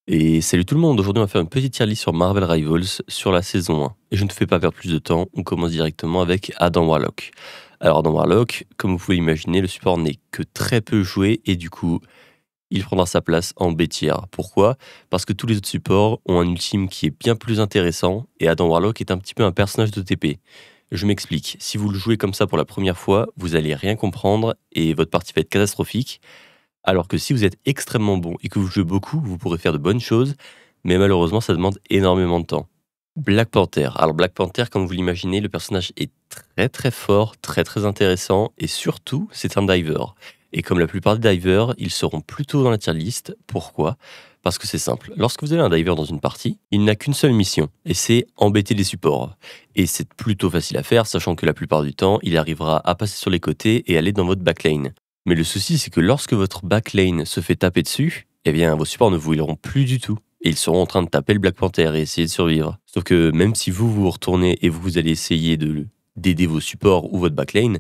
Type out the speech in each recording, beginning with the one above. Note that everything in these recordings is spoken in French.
Et salut tout le monde, aujourd'hui on va faire une petite tier list sur Marvel Rivals sur la saison 1. Et je ne fais pas perdre plus de temps, on commence directement avec Adam Warlock. Alors Adam Warlock, comme vous pouvez l'imaginer, le support n'est que très peu joué et du coup, il prendra sa place en B tier. Pourquoi? Parce que tous les autres supports ont un ultime qui est bien plus intéressant et Adam Warlock est un petit peu un personnage de TP. Je m'explique, si vous le jouez comme ça pour la première fois, vous allez rien comprendre et votre partie va être catastrophique. Alors que si vous êtes extrêmement bon et que vous jouez beaucoup, vous pourrez faire de bonnes choses, mais malheureusement, ça demande énormément de temps. Black Panther. Alors Black Panther, comme vous l'imaginez, le personnage est très très fort, très très intéressant, et surtout, c'est un diver. Et comme la plupart des divers, ils seront plutôt dans la tier list. Pourquoi? Parce que c'est simple. Lorsque vous avez un diver dans une partie, il n'a qu'une seule mission, et c'est embêter les supports. Et c'est plutôt facile à faire, sachant que la plupart du temps, il arrivera à passer sur les côtés et aller dans votre backlane. Mais le souci, c'est que lorsque votre backlane se fait taper dessus, eh bien, vos supports ne vous healeront plus du tout. Et ils seront en train de taper le Black Panther et essayer de survivre. Sauf que même si vous retournez et vous allez essayer d'aider vos supports ou votre backlane,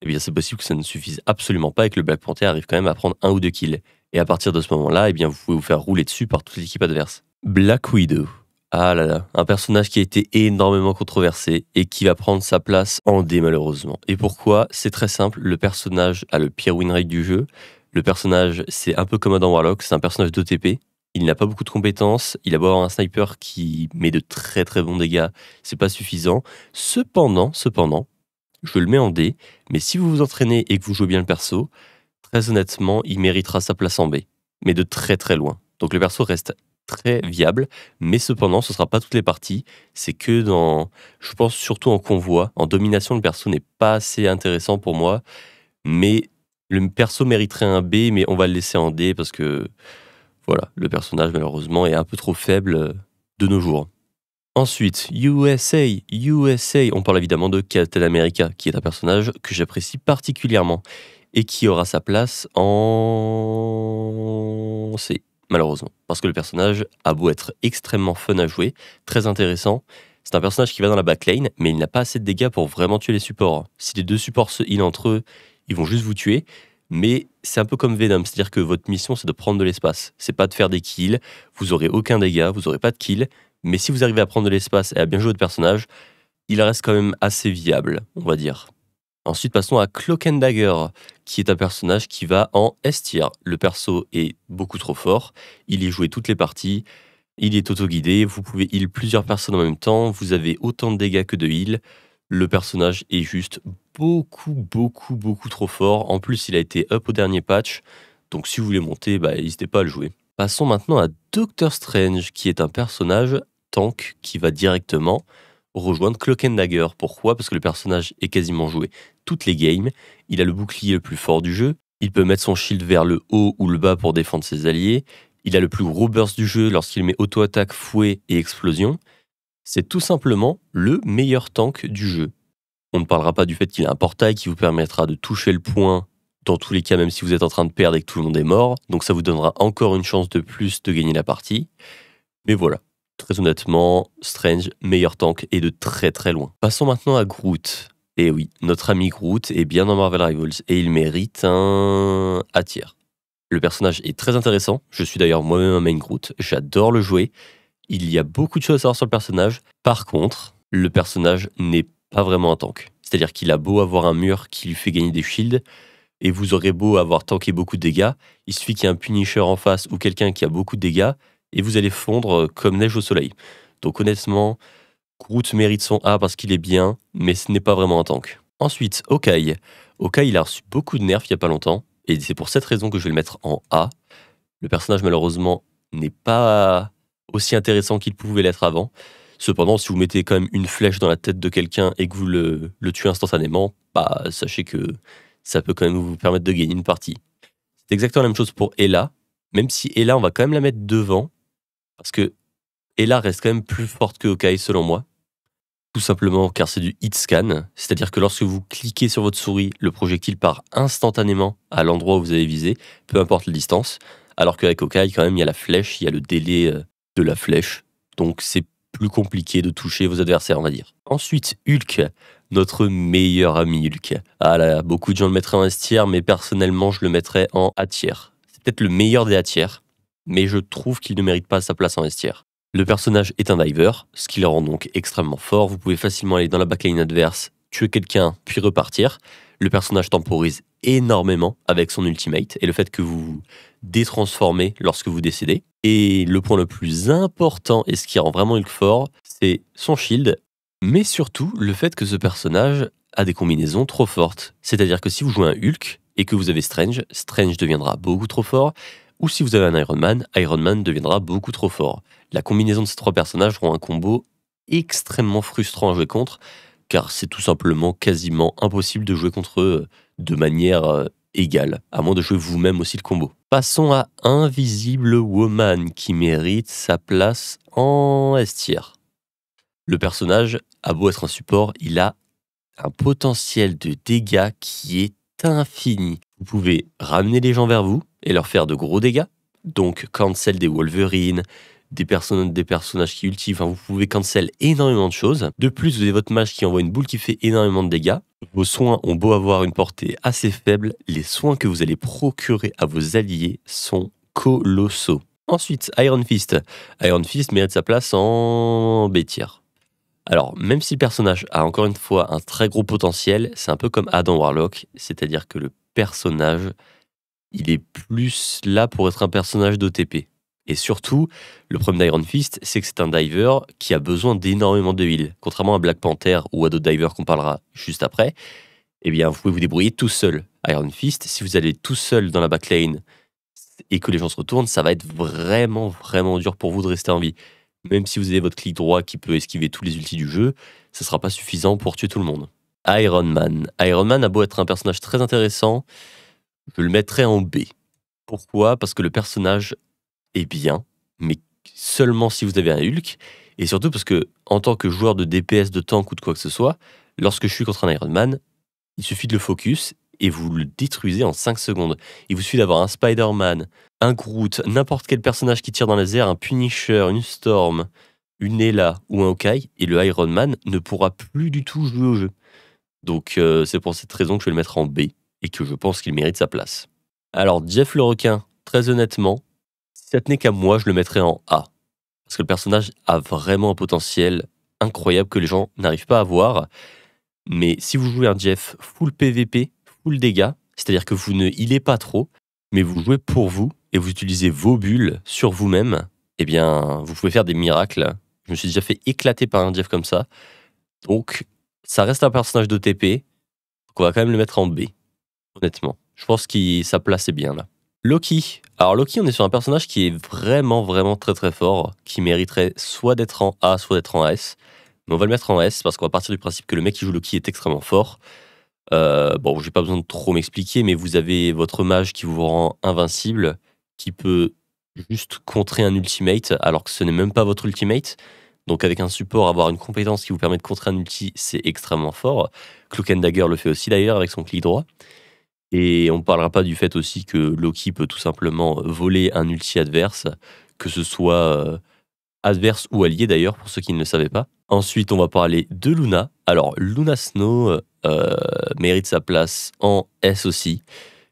eh bien, c'est possible que ça ne suffise absolument pas et que le Black Panther arrive quand même à prendre 1 ou 2 kills. Et à partir de ce moment-là, eh bien, vous pouvez vous faire rouler dessus par toute l'équipe adverse. Black Widow. Ah là là, un personnage qui a été énormément controversé et qui va prendre sa place en D malheureusement. Et pourquoi? C'est très simple, le personnage a le pire win rate du jeu. Le personnage, c'est un peu comme Adam Warlock, c'est un personnage d'OTP. Il n'a pas beaucoup de compétences, il a beau avoir un sniper qui met de très très bons dégâts, c'est pas suffisant. Cependant, je le mets en D, mais si vous vous entraînez et que vous jouez bien le perso, très honnêtement, il méritera sa place en B, mais de très très loin. Donc le perso reste très viable, mais cependant, ce ne sera pas toutes les parties. C'est que je pense surtout en convoi. En domination, le perso n'est pas assez intéressant pour moi, mais le perso mériterait un B, mais on va le laisser en D parce que, voilà, le personnage, malheureusement, est un peu trop faible de nos jours. Ensuite, USA, on parle évidemment de Captain America, qui est un personnage que j'apprécie particulièrement et qui aura sa place en C, malheureusement. Parce que le personnage a beau être extrêmement fun à jouer, très intéressant, c'est un personnage qui va dans la backlane, mais il n'a pas assez de dégâts pour vraiment tuer les supports. Si les deux supports se heal entre eux, ils vont juste vous tuer, mais c'est un peu comme Venom, c'est-à-dire que votre mission c'est de prendre de l'espace. C'est pas de faire des kills, vous aurez aucun dégât, vous aurez pas de kills, mais si vous arrivez à prendre de l'espace et à bien jouer votre personnage, il reste quand même assez viable, on va dire. Ensuite, passons à Cloak and Dagger, qui est un personnage qui va en S tier. Le perso est beaucoup trop fort, il est joué toutes les parties, il est auto-guidé, vous pouvez heal plusieurs personnes en même temps, vous avez autant de dégâts que de heal. Le personnage est juste beaucoup trop fort. En plus, il a été up au dernier patch, donc si vous voulez monter, n'hésitez pas à le jouer. Passons maintenant à Doctor Strange, qui est un personnage tank qui va directement rejoindre Cloak and Dagger. Pourquoi? Parce que le personnage est quasiment joué toutes les games, il a le bouclier le plus fort du jeu, il peut mettre son shield vers le haut ou le bas pour défendre ses alliés, il a le plus gros burst du jeu lorsqu'il met auto-attaque, fouet et explosion. C'est tout simplement le meilleur tank du jeu. On ne parlera pas du fait qu'il a un portail qui vous permettra de toucher le point dans tous les cas, même si vous êtes en train de perdre et que tout le monde est mort. Donc ça vous donnera encore une chance de plus de gagner la partie. Mais voilà, très honnêtement, Strange, meilleur tank et de très très loin. Passons maintenant à Groot. Et oui, notre ami Groot est bien dans Marvel Rivals et il mérite un A tier. Le personnage est très intéressant, je suis d'ailleurs moi-même un main Groot, j'adore le jouer. Il y a beaucoup de choses à savoir sur le personnage. Par contre, le personnage n'est pas vraiment un tank. C'est-à-dire qu'il a beau avoir un mur qui lui fait gagner des shields, et vous aurez beau avoir tanké beaucoup de dégâts, il suffit qu'il y ait un Punisher en face ou quelqu'un qui a beaucoup de dégâts, et vous allez fondre comme neige au soleil. Donc honnêtement, Groot mérite son A parce qu'il est bien, mais ce n'est pas vraiment un tank. Ensuite, Hawkeye. Hawkeye, il a reçu beaucoup de nerfs il n'y a pas longtemps, et c'est pour cette raison que je vais le mettre en A. Le personnage, malheureusement, n'est pas aussi intéressant qu'il pouvait l'être avant. Cependant, si vous mettez quand même une flèche dans la tête de quelqu'un et que vous le tuez instantanément, sachez que ça peut quand même vous permettre de gagner une partie. C'est exactement la même chose pour Ella, même si Ella, on va quand même la mettre devant, parce que Ella reste quand même plus forte que Hawkeye selon moi. Tout simplement car c'est du hit scan, c'est-à-dire que lorsque vous cliquez sur votre souris, le projectile part instantanément à l'endroit où vous avez visé, peu importe la distance, alors qu'avec Hawkeye, quand même, il y a la flèche, il y a le délai de la flèche, donc c'est plus compliqué de toucher vos adversaires, on va dire. Ensuite, Hulk, notre meilleur ami Hulk. Ah là, beaucoup de gens le mettraient en S tier, mais personnellement, je le mettrais en A tier. C'est peut-être le meilleur des A tier. mais je trouve qu'il ne mérite pas sa place en S tier. Le personnage est un diver, ce qui le rend donc extrêmement fort. Vous pouvez facilement aller dans la backline adverse, tuer quelqu'un, puis repartir. Le personnage temporise énormément avec son ultimate et le fait que vous vous détransformez lorsque vous décédez. Et le point le plus important et ce qui rend vraiment Hulk fort, c'est son shield, mais surtout le fait que ce personnage a des combinaisons trop fortes. C'est-à-dire que si vous jouez un Hulk et que vous avez Strange, Strange deviendra beaucoup trop fort, ou si vous avez un Iron Man deviendra beaucoup trop fort. La combinaison de ces trois personnages rend un combo extrêmement frustrant à jouer contre, car c'est tout simplement quasiment impossible de jouer contre eux de manière égale, à moins de jouer vous-même aussi le combo. Passons à Invisible Woman, qui mérite sa place en S tier. Le personnage a beau être un support, il a un potentiel de dégâts qui est infini. Vous pouvez ramener les gens vers vous et leur faire de gros dégâts, donc cancel des Wolverine, des personnages qui ulti, enfin vous pouvez cancel énormément de choses. De plus, vous avez votre mage qui envoie une boule qui fait énormément de dégâts. Vos soins ont beau avoir une portée assez faible, les soins que vous allez procurer à vos alliés sont colossaux. Ensuite, Iron Fist. Iron Fist mérite sa place en B tier. Alors, même si le personnage a encore une fois un très gros potentiel, c'est un peu comme Adam Warlock, c'est-à-dire que le personnage, il est plus là pour être un personnage d'OTP. Et surtout, le problème d'Iron Fist, c'est que c'est un diver qui a besoin d'énormément de heal. Contrairement à Black Panther ou à d'autres divers qu'on parlera juste après, eh bien, vous pouvez vous débrouiller tout seul. Iron Fist, si vous allez tout seul dans la backlane et que les gens se retournent, ça va être vraiment, vraiment dur pour vous de rester en vie. Même si vous avez votre clic droit qui peut esquiver tous les ultis du jeu, ça ne sera pas suffisant pour tuer tout le monde. Iron Man. Iron Man a beau être un personnage très intéressant, je le mettrais en B. Pourquoi ? Parce que le personnage est bien, mais seulement si vous avez un Hulk, et surtout parce que, en tant que joueur de DPS, de tank ou de quoi que ce soit, lorsque je suis contre un Iron Man, il suffit de le focus et vous le détruisez en 5 secondes. Il vous suffit d'avoir un Spider-Man, un Groot, n'importe quel personnage qui tire dans les airs, un Punisher, une Storm, une Ella ou un Hawkeye, et le Iron Man ne pourra plus du tout jouer au jeu. Donc c'est pour cette raison que je vais le mettre en B, et que je pense qu'il mérite sa place. Alors Jeff le requin, très honnêtement, si ça tenait qu'à moi, je le mettrais en A. Parce que le personnage a vraiment un potentiel incroyable que les gens n'arrivent pas à voir. Mais si vous jouez un Jeff full PVP, full dégâts, c'est-à-dire que vous ne healez pas trop, mais vous jouez pour vous et vous utilisez vos bulles sur vous-même, eh bien, vous pouvez faire des miracles. Je me suis déjà fait éclater par un Jeff comme ça. Donc, ça reste un personnage d'OTP. Donc, on va quand même le mettre en B, honnêtement. Je pense que sa place est bien là. Loki. Alors, Loki, on est sur un personnage qui est vraiment, vraiment très, très fort, qui mériterait soit d'être en A, soit d'être en S. Mais on va le mettre en S parce qu'on va partir du principe que le mec qui joue Loki est extrêmement fort. Bon, j'ai pas besoin de trop m'expliquer, mais vous avez votre mage qui vous rend invincible, qui peut juste contrer un ultimate, alors que ce n'est même pas votre ultimate. Donc avec un support, avoir une compétence qui vous permet de contrer un ulti, c'est extrêmement fort. Cloak and Dagger le fait aussi d'ailleurs avec son clic droit. Et on ne parlera pas du fait aussi que Loki peut tout simplement voler un ulti adverse, que ce soit adverse ou allié d'ailleurs, pour ceux qui ne le savaient pas. Ensuite, on va parler de Luna. Alors, Luna Snow mérite sa place en S aussi.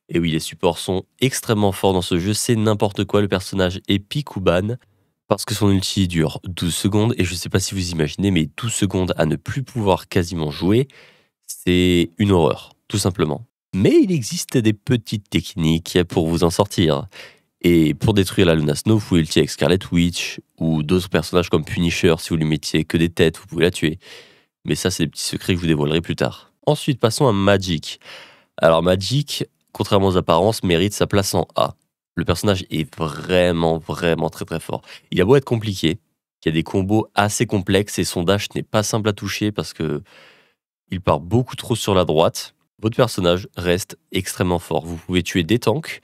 Et oui, les supports sont extrêmement forts dans ce jeu. C'est n'importe quoi, le personnage est pique ou ban. Parce que son ulti dure 12 secondes. Et je ne sais pas si vous imaginez, mais 12 secondes à ne plus pouvoir quasiment jouer, c'est une horreur, tout simplement. Mais il existe des petites techniques pour vous en sortir. Et pour détruire la Luna Snow, vous pouvez ulti avec Scarlet Witch ou d'autres personnages comme Punisher. Si vous lui mettiez que des têtes, vous pouvez la tuer. Mais ça, c'est des petits secrets que je vous dévoilerai plus tard. Ensuite, passons à Magik. Alors Magik, contrairement aux apparences, mérite sa place en A. Le personnage est vraiment, vraiment très très fort. Il a beau être compliqué, il y a des combos assez complexes et son dash n'est pas simple à toucher parce que il part beaucoup trop sur la droite. Votre personnage reste extrêmement fort. Vous pouvez tuer des tanks,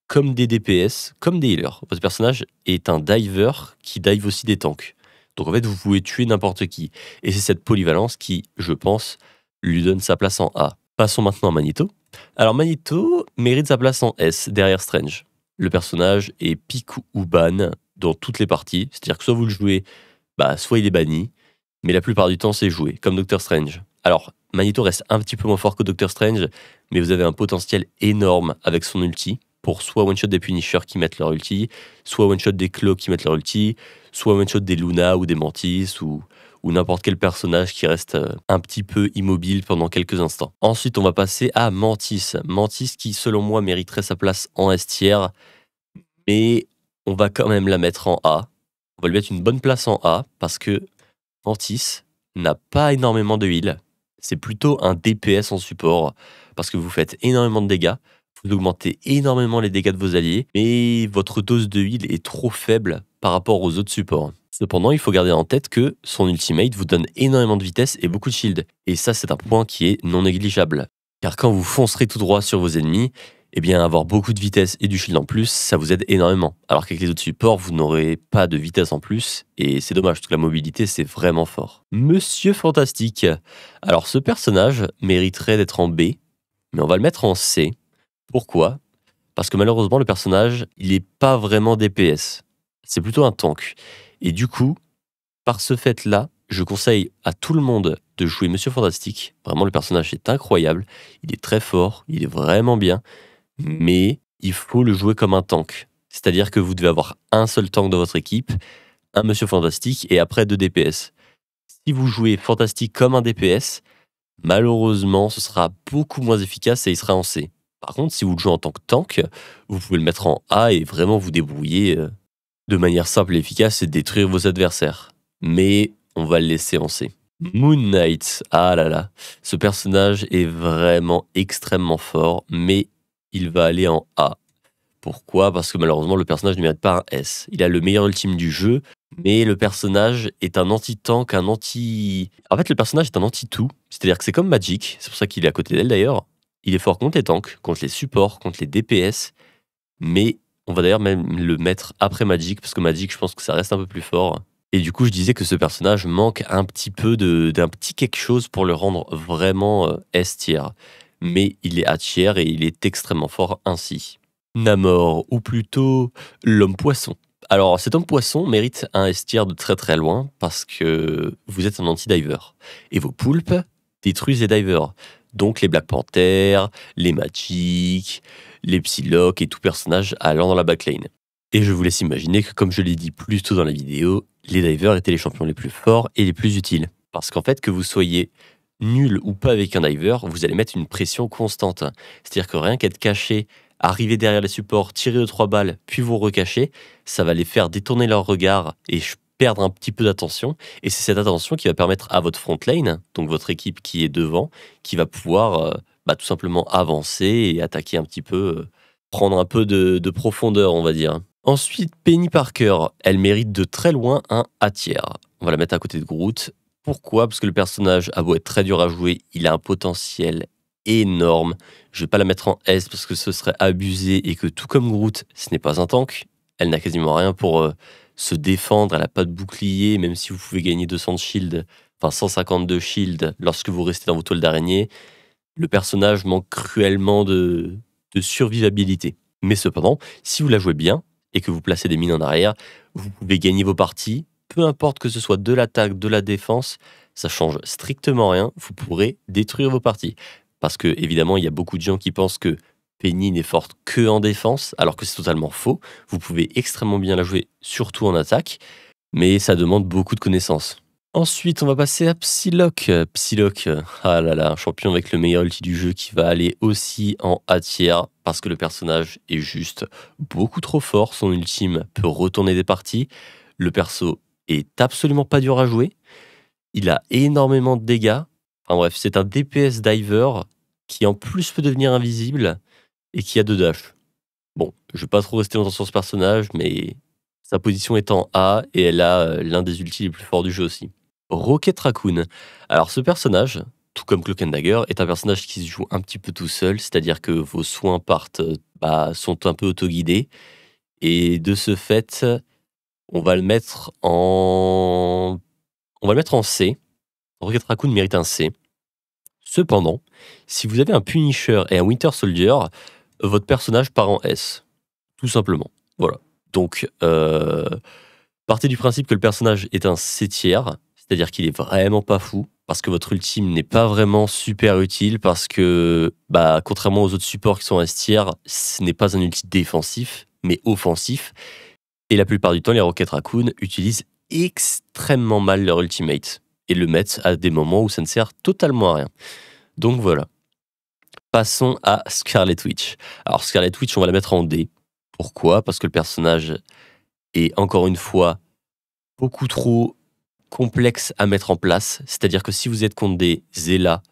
comme des DPS, comme des healers. Votre personnage est un diver qui dive aussi des tanks. Donc en fait, vous pouvez tuer n'importe qui. Et c'est cette polyvalence qui, je pense, lui donne sa place en A. Passons maintenant à Magneto. Alors Magneto mérite sa place en S, derrière Strange. Le personnage est pique ou ban dans toutes les parties. C'est-à-dire que soit vous le jouez, soit il est banni, mais la plupart du temps, c'est joué, comme Doctor Strange. Alors, Magneto reste un petit peu moins fort que Doctor Strange, mais vous avez un potentiel énorme avec son ulti. pour soit one-shot des Punishers qui mettent leur ulti, soit one-shot des Claws qui mettent leur ulti, soit one-shot des Luna ou des Mantis ou n'importe quel personnage qui reste un petit peu immobile pendant quelques instants. Ensuite, on va passer à Mantis. Mantis qui, selon moi, mériterait sa place en S tier, mais on va quand même la mettre en A. On va lui mettre une bonne place en A parce que Mantis n'a pas énormément de heal. C'est plutôt un DPS en support parce que vous faites énormément de dégâts, vous augmentez énormément les dégâts de vos alliés, mais votre dose de heal est trop faible par rapport aux autres supports. Cependant, il faut garder en tête que son ultimate vous donne énormément de vitesse et beaucoup de shield. Et ça, c'est un point qui est non négligeable. Car quand vous foncerez tout droit sur vos ennemis, eh bien, avoir beaucoup de vitesse et du shield en plus, ça vous aide énormément. Alors qu'avec les autres supports, vous n'aurez pas de vitesse en plus, et c'est dommage, parce que la mobilité, c'est vraiment fort. Monsieur Fantastique. Alors, ce personnage mériterait d'être en B, mais on va le mettre en C. Pourquoi? Parce que malheureusement, le personnage, il n'est pas vraiment DPS. C'est plutôt un tank. Et du coup, par ce fait-là, je conseille à tout le monde de jouer Monsieur Fantastique. Vraiment, le personnage est incroyable, il est très fort, il est vraiment bien, mais il faut le jouer comme un tank. C'est-à-dire que vous devez avoir un seul tank dans votre équipe, un Monsieur Fantastique et après 2 DPS. Si vous jouez Fantastique comme un DPS, malheureusement, ce sera beaucoup moins efficace et il sera en C. Par contre, si vous le jouez en tant que tank, vous pouvez le mettre en A et vraiment vous débrouiller de manière simple et efficace et détruire vos adversaires. Mais on va le laisser en C. Moon Knight, ah là là, ce personnage est vraiment extrêmement fort, mais il va aller en A. Pourquoi? Parce que malheureusement, le personnage ne mérite pas un S. Il a le meilleur ultime du jeu, mais le personnage est un anti-tank, un anti... En fait, le personnage est un anti-tout, c'est-à-dire que c'est comme Magic, c'est pour ça qu'il est à côté d'elle d'ailleurs. Il est fort contre les tanks, contre les supports, contre les DPS, mais on va d'ailleurs même le mettre après Magic, parce que Magic, je pense que ça reste un peu plus fort. Et du coup, je disais que ce personnage manque un petit peu d'un petit quelque chose pour le rendre vraiment S tier. Mais il est A tier et il est extrêmement fort ainsi. Namor, ou plutôt l'homme poisson. Alors, cet homme poisson mérite un S tier de très très loin parce que vous êtes un anti-diver. Et vos poulpes détruisent les divers. Donc les Black Panther, les Magic, les Psylocke et tout personnage allant dans la backlane. Et je vous laisse imaginer que, comme je l'ai dit plus tôt dans la vidéo, les divers étaient les champions les plus forts et les plus utiles. Parce qu'en fait, que vous soyez nul ou pas avec un diver, vous allez mettre une pression constante. C'est-à-dire que rien qu'être caché, arriver derrière les supports, tirer 2-3 balles, puis vous recacher, ça va les faire détourner leur regard et perdre un petit peu d'attention. Et c'est cette attention qui va permettre à votre front lane, donc votre équipe qui est devant, qui va pouvoir tout simplement avancer et attaquer un petit peu, prendre un peu de profondeur, on va dire. Ensuite, Penny Parker, elle mérite de très loin un A tier. On va la mettre à côté de Groot. Pourquoi? Parce que le personnage a beau être très dur à jouer, il a un potentiel énorme. Je vais pas la mettre en S parce que ce serait abusé et que tout comme Groot, ce n'est pas un tank. Elle n'a quasiment rien pour se défendre, elle n'a pas de bouclier, même si vous pouvez gagner 200 de shield, enfin 152 shield lorsque vous restez dans vos toiles d'araignée. Le personnage manque cruellement de survivabilité. Mais cependant, si vous la jouez bien et que vous placez des mines en arrière, vous pouvez gagner vos parties. Peu importe que ce soit de l'attaque, de la défense, ça change strictement rien. Vous pourrez détruire vos parties. Parce que, évidemment, il y a beaucoup de gens qui pensent que Penny n'est forte que en défense, alors que c'est totalement faux. Vous pouvez extrêmement bien la jouer, surtout en attaque, mais ça demande beaucoup de connaissances. Ensuite, on va passer à Psylocke. Psylocke, ah là là, un champion avec le meilleur ulti du jeu qui va aller aussi en A tier parce que le personnage est juste beaucoup trop fort. Son ultime peut retourner des parties. Le perso est absolument pas dur à jouer. Il a énormément de dégâts. Enfin bref, c'est un DPS diver qui en plus peut devenir invisible et qui a 2 dash. Bon, je vais pas trop rester longtemps sur ce personnage, mais sa position est en A et elle a l'un des ultis les plus forts du jeu aussi. Rocket Raccoon. Alors ce personnage, tout comme Cloak and Dagger, est un personnage qui se joue un petit peu tout seul, c'est-à-dire que vos soins sont un peu autoguidés. Et de ce fait, on va le mettre en C. Rocket Raccoon mérite un C. Cependant, si vous avez un Punisher et un Winter Soldier, votre personnage part en S. Tout simplement. Voilà. Donc, partez du principe que le personnage est un C tier, c'est-à-dire qu'il est vraiment pas fou. parce que votre ultime n'est pas vraiment super utile, parce que, contrairement aux autres supports qui sont S tier, ce n'est pas un ulti défensif, mais offensif. Et la plupart du temps, les Rocket Raccoon utilisent extrêmement mal leur ultimate et le mettent à des moments où ça ne sert totalement à rien. Donc voilà. Passons à Scarlet Witch. Alors Scarlet Witch, on va la mettre en D. Pourquoi? Parce que le personnage est encore une fois beaucoup trop complexe à mettre en place. C'est-à-dire que si vous êtes contre des Zela,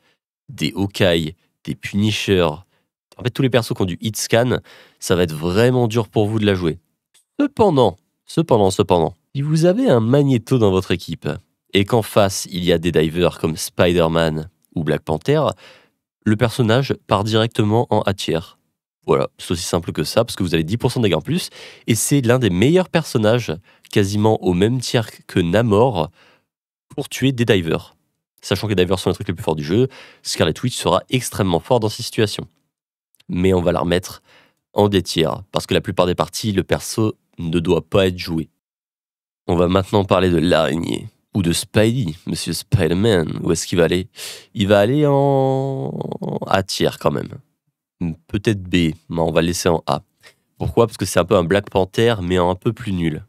des Hawkeye, des Punisher, en fait tous les persos qui ont du hit scan, ça va être vraiment dur pour vous de la jouer. Cependant, si vous avez un Magneto dans votre équipe et qu'en face il y a des divers comme Spider-Man ou Black Panther, le personnage part directement en A tier. Voilà, c'est aussi simple que ça, parce que vous avez 10% de dégâts en plus, et c'est l'un des meilleurs personnages, quasiment au même tiers que Namor, pour tuer des divers. Sachant que les divers sont les trucs les plus forts du jeu, Scarlet Witch sera extrêmement fort dans ces situations. Mais on va la remettre en D tier, parce que la plupart des parties, le perso ne doit pas être joué. On va maintenant parler de l'araignée. Ou de Spidey, Monsieur Spider-Man. Où est-ce qu'il va aller? Il va aller en A tier quand même. Peut-être B, mais on va le laisser en A. Pourquoi? Parce que c'est un peu un Black Panther, mais un peu plus nul.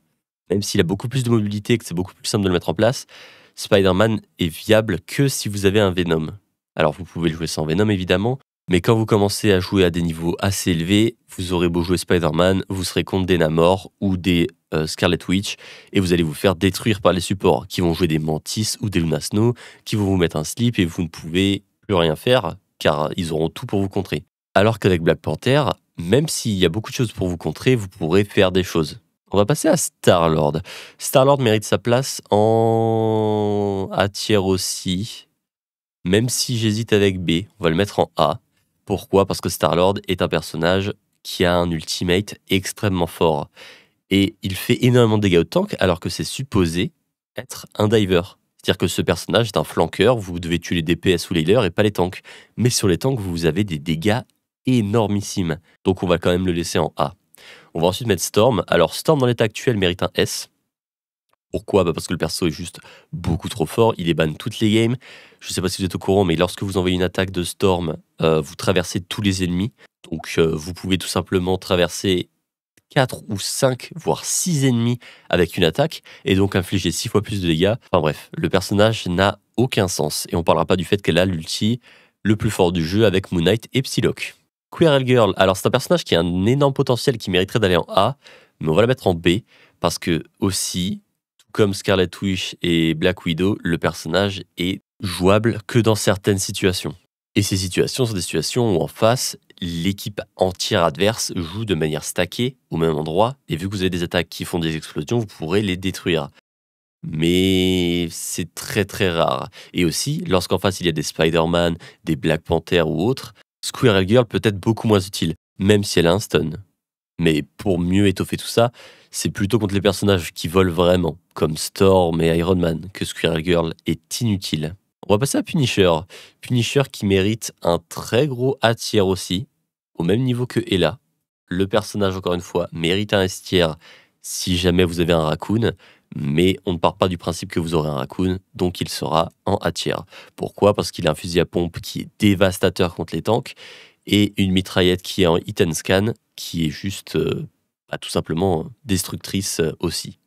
Même s'il a beaucoup plus de mobilité et que c'est beaucoup plus simple de le mettre en place, Spider-Man est viable que si vous avez un Venom. Alors vous pouvez le jouer sans Venom évidemment, mais quand vous commencez à jouer à des niveaux assez élevés, vous aurez beau jouer Spider-Man, vous serez contre des Namor ou des Scarlet Witch, et vous allez vous faire détruire par les supports, qui vont jouer des Mantis ou des Luna Snow, qui vont vous mettre un slip et vous ne pouvez plus rien faire, car ils auront tout pour vous contrer. Alors qu'avec Black Panther, même s'il y a beaucoup de choses pour vous contrer, vous pourrez faire des choses. On va passer à Star-Lord. Star-Lord mérite sa place en A tier aussi, même si j'hésite avec B, on va le mettre en A. Pourquoi? Parce que Star-Lord est un personnage qui a un ultimate extrêmement fort. Et il fait énormément de dégâts au tank, alors que c'est supposé être un diver. C'est-à-dire que ce personnage est un flanqueur, vous devez tuer les DPS ou les healers et pas les tanks. Mais sur les tanks, vous avez des dégâts énormissimes. Donc on va quand même le laisser en A. On va ensuite mettre Storm. Alors Storm dans l'état actuel mérite un S. Pourquoi? Parce que le perso est juste beaucoup trop fort, il est ban toutes les games. Je ne sais pas si vous êtes au courant, mais lorsque vous envoyez une attaque de Storm, vous traversez tous les ennemis. Donc vous pouvez tout simplement traverser 4 ou 5, voire 6 ennemis avec une attaque, et donc infliger 6 fois plus de dégâts. Enfin bref, le personnage n'a aucun sens. Et on parlera pas du fait qu'elle a l'ulti le plus fort du jeu avec Moon Knight et Psylocke. Squirrel Girl, alors c'est un personnage qui a un énorme potentiel qui mériterait d'aller en A, mais on va la mettre en B, parce que aussi, tout comme Scarlet Witch et Black Widow, le personnage est jouable que dans certaines situations. Et ces situations sont des situations où en face, l'équipe entière adverse joue de manière stackée au même endroit, et vu que vous avez des attaques qui font des explosions, vous pourrez les détruire. Mais c'est très très rare. Et aussi, lorsqu'en face il y a des Spider-Man, des Black Panther ou autres, Squirrel Girl peut être beaucoup moins utile, même si elle a un stun. Mais pour mieux étoffer tout ça, c'est plutôt contre les personnages qui volent vraiment, comme Storm et Iron Man, que Squirrel Girl est inutile. On va passer à Punisher. Punisher qui mérite un très gros A tier aussi, au même niveau que Ella. Le personnage, encore une fois, mérite un S tier si jamais vous avez un Raccoon, mais on ne part pas du principe que vous aurez un Raccoon, donc il sera en A tier. Pourquoi? Parce qu'il a un fusil à pompe qui est dévastateur contre les tanks, et une mitraillette qui est en hit and scan, qui est juste tout simplement destructrice aussi.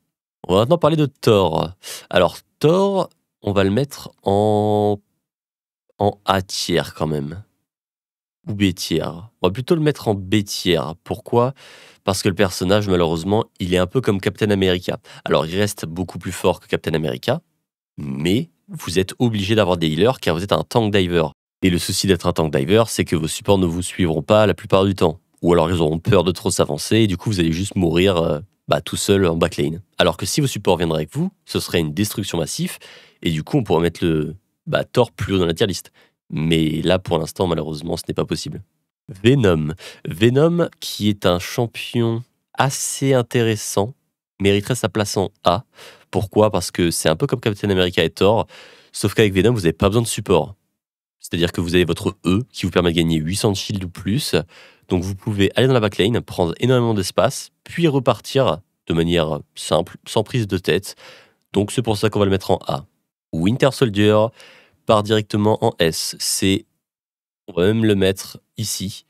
On va maintenant parler de Thor. Alors Thor, on va le mettre en A tier quand même. Ou B tier. On va plutôt le mettre en B tier. Pourquoi? Parce que le personnage, malheureusement, il est un peu comme Captain America. Alors, il reste beaucoup plus fort que Captain America, mais vous êtes obligé d'avoir des healers car vous êtes un tank diver. Et le souci d'être un tank diver, c'est que vos supports ne vous suivront pas la plupart du temps. Ou alors ils auront peur de trop s'avancer et du coup, vous allez juste mourir tout seul en backlane. Alors que si vos supports viendraient avec vous, ce serait une destruction massive et du coup, on pourrait mettre le Thor plus haut dans la tier list. Mais là, pour l'instant, malheureusement, ce n'est pas possible. Venom. Venom, qui est un champion assez intéressant, mériterait sa place en A. Pourquoi? Parce que c'est un peu comme Captain America et Thor, sauf qu'avec Venom, vous n'avez pas besoin de support. C'est-à-dire que vous avez votre E qui vous permet de gagner 800 de shield ou plus. Donc vous pouvez aller dans la backlane, prendre énormément d'espace, puis repartir de manière simple, sans prise de tête. Donc c'est pour ça qu'on va le mettre en A. Winter Soldier, part directement en S. On va même le mettre ici.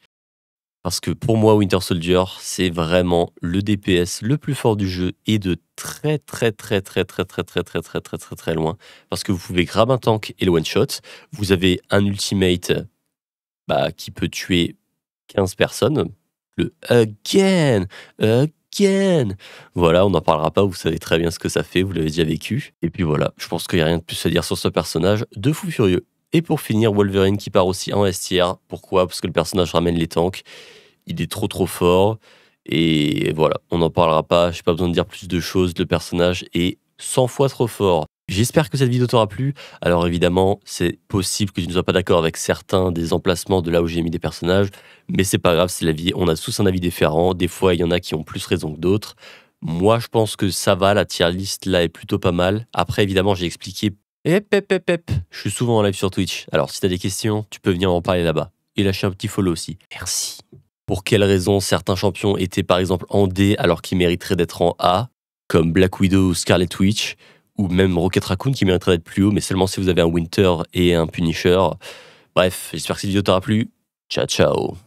Parce que pour moi, Winter Soldier, c'est vraiment le DPS le plus fort du jeu et de très très très très très très très très très très très très très loin. Parce que vous pouvez grab un tank et le one shot. Vous avez un ultimate qui peut tuer 15 personnes. Le again, again. Voilà, on n'en parlera pas, vous savez très bien ce que ça fait, vous l'avez déjà vécu. Et puis voilà, je pense qu'il n'y a rien de plus à dire sur ce personnage de fou furieux. Et pour finir, Wolverine qui part aussi en S tier. Pourquoi? Parce que le personnage ramène les tanks. Il est trop trop fort. Et voilà, on n'en parlera pas. J'ai pas besoin de dire plus de choses. Le personnage est 100 fois trop fort. J'espère que cette vidéo t'aura plu. Alors évidemment, c'est possible que tu ne sois pas d'accord avec certains des emplacements de là où j'ai mis des personnages. Mais c'est pas grave, c'est la vie. On a tous un avis différent. Des fois, il y en a qui ont plus raison que d'autres. Moi, je pense que ça va. La tier list là est plutôt pas mal. Après, évidemment, j'ai expliqué. Je suis souvent en live sur Twitch. Alors, si t'as des questions, tu peux venir en parler là-bas. Et lâcher un petit follow aussi. Merci. Pour quelles raisons certains champions étaient par exemple en D alors qu'ils mériteraient d'être en A, comme Black Widow ou Scarlet Witch, ou même Rocket Raccoon qui mériterait d'être plus haut, mais seulement si vous avez un Winter et un Punisher. Bref, j'espère que cette vidéo t'aura plu. Ciao, ciao.